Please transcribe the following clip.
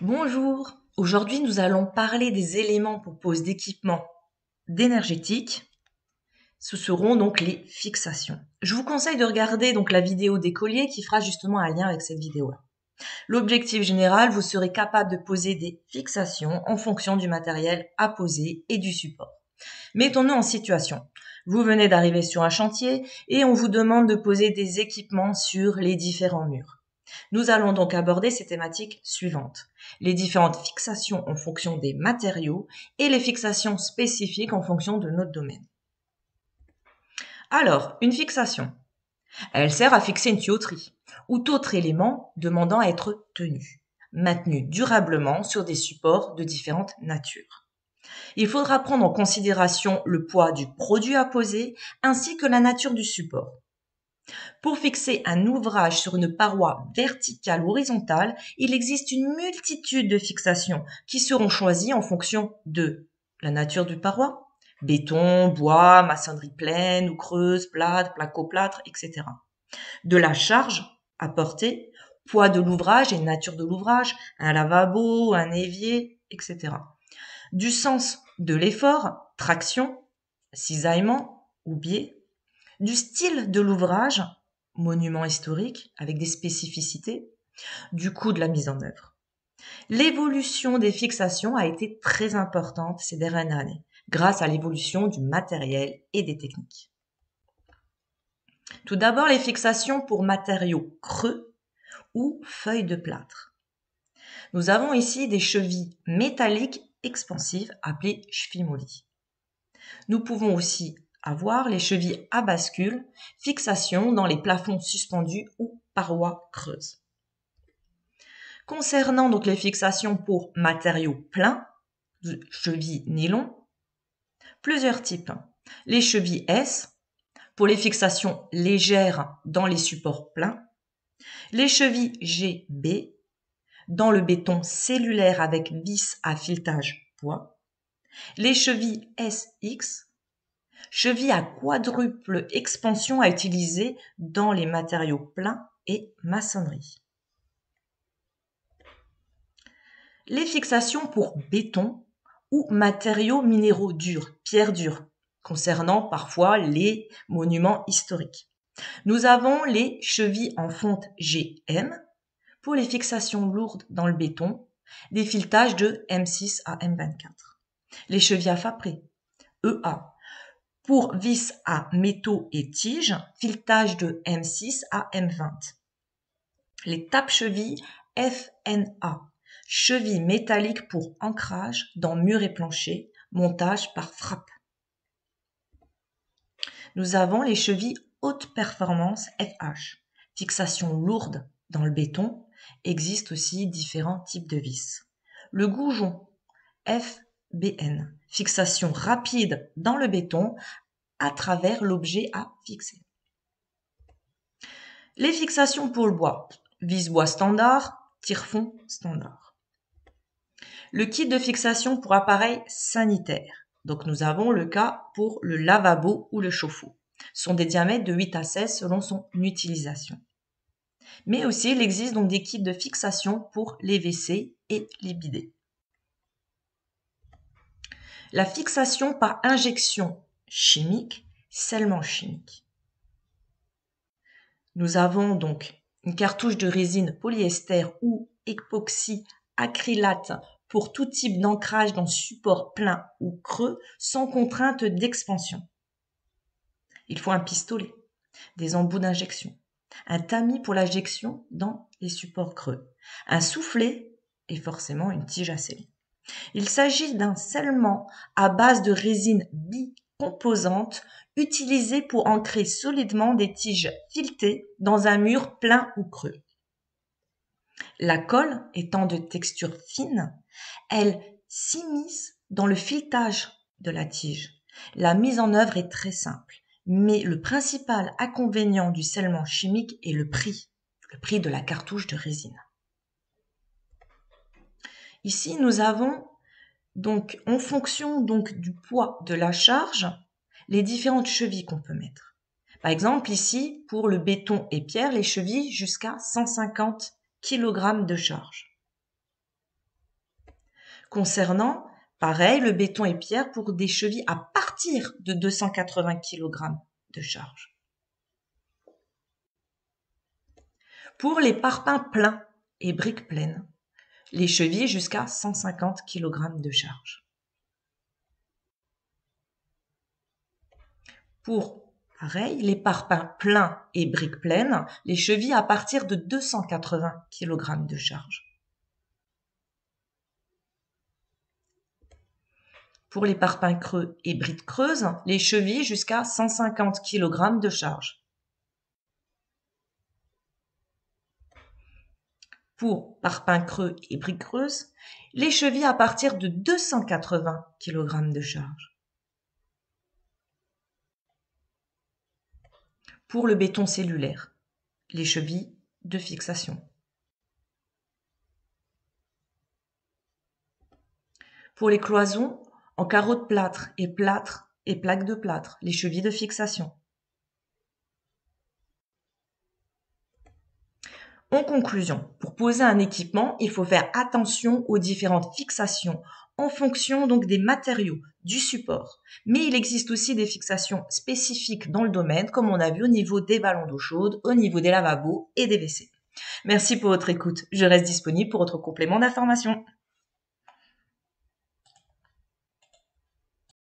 Bonjour, aujourd'hui nous allons parler des éléments pour pose d'équipement d'énergétique. Ce seront donc les fixations. Je vous conseille de regarder donc la vidéo des colliers qui fera justement un lien avec cette vidéo-là. L'objectif général, vous serez capable de poser des fixations en fonction du matériel à poser et du support. Mettons-nous en situation. Vous venez d'arriver sur un chantier et on vous demande de poser des équipements sur les différents murs. Nous allons donc aborder ces thématiques suivantes. Les différentes fixations en fonction des matériaux et les fixations spécifiques en fonction de notre domaine. Alors, une fixation. Elle sert à fixer une tuyauterie ou d'autres éléments demandant à être tenus, maintenus durablement sur des supports de différentes natures. Il faudra prendre en considération le poids du produit à poser ainsi que la nature du support. Pour fixer un ouvrage sur une paroi verticale ou horizontale, il existe une multitude de fixations qui seront choisies en fonction de la nature du paroi, béton, bois, maçonnerie pleine ou creuse, plate, placo-plâtre, etc. De la charge à porter, poids de l'ouvrage et nature de l'ouvrage, un lavabo, un évier, etc. Du sens de l'effort, traction, cisaillement ou biais, du style de l'ouvrage, monument historique avec des spécificités, du coût de la mise en œuvre. L'évolution des fixations a été très importante ces dernières années, grâce à l'évolution du matériel et des techniques. Tout d'abord, les fixations pour matériaux creux ou feuilles de plâtre. Nous avons ici des chevilles métalliques expansives appelées chevilles mollies. Nous pouvons aussi avoir les chevilles à bascule, fixation dans les plafonds suspendus ou parois creuses. Concernant donc les fixations pour matériaux pleins, chevilles nylon, plusieurs types. Les chevilles S, pour les fixations légères dans les supports pleins. Les chevilles GB, dans le béton cellulaire avec vis à filetage bois. Les chevilles SX, chevilles à quadruple expansion à utiliser dans les matériaux pleins et maçonnerie. Les fixations pour béton ou matériaux minéraux durs, pierres dures, concernant parfois les monuments historiques. Nous avons les chevilles en fonte GM pour les fixations lourdes dans le béton, des filetages de M6 à M24. Les chevilles à fapré, EA, pour vis à métaux et tiges, filetage de M6 à M20. Les tape-chevilles FNA, chevilles métalliques pour ancrage dans murs et planchers, montage par frappe. Nous avons les chevilles haute performance FH, fixation lourde dans le béton, existe aussi différents types de vis. Le goujon FBN, fixation rapide dans le béton à travers l'objet à fixer. Les fixations pour le bois, vis-bois standard, tire-fond standard. Le kit de fixation pour appareil sanitaire. Donc nous avons le cas pour le lavabo ou le chauffe-eau. Ce sont des diamètres de 8 à 16 selon son utilisation. Mais aussi il existe donc des kits de fixation pour les WC et les bidets. La fixation par injection chimique, scellement chimique. Nous avons donc une cartouche de résine polyester ou époxy acrylate pour tout type d'ancrage dans support plein ou creux sans contrainte d'expansion. Il faut un pistolet, des embouts d'injection, un tamis pour l'injection dans les supports creux, un soufflet et forcément une tige à sceller. Il s'agit d'un scellement à base de résine bicomposante utilisé pour ancrer solidement des tiges filetées dans un mur plein ou creux. La colle étant de texture fine, elle s'immisce dans le filetage de la tige. La mise en œuvre est très simple, mais le principal inconvénient du scellement chimique est le prix de la cartouche de résine. Ici, nous avons donc en fonction donc du poids de la charge, les différentes chevilles qu'on peut mettre. Par exemple, ici, pour le béton et pierre, les chevilles jusqu'à 150 kg de charge. Concernant, pareil, le béton et pierre pour des chevilles à partir de 280 kg de charge. Pour les parpaings pleins et briques pleines, les chevilles jusqu'à 150 kg de charge. Pour, pareil, les parpaings pleins et briques pleines, les chevilles à partir de 280 kg de charge. Pour les parpaings creux et briques creuses, les chevilles jusqu'à 150 kg de charge. Pour parpaings creux et briques creuses, les chevilles à partir de 280 kg de charge. Pour le béton cellulaire, les chevilles de fixation. Pour les cloisons, en carreaux de plâtre et plaques de plâtre, les chevilles de fixation. En conclusion, pour poser un équipement, il faut faire attention aux différentes fixations en fonction donc des matériaux, du support. Mais il existe aussi des fixations spécifiques dans le domaine, comme on a vu au niveau des ballons d'eau chaude, au niveau des lavabos et des WC. Merci pour votre écoute. Je reste disponible pour votre complément d'information.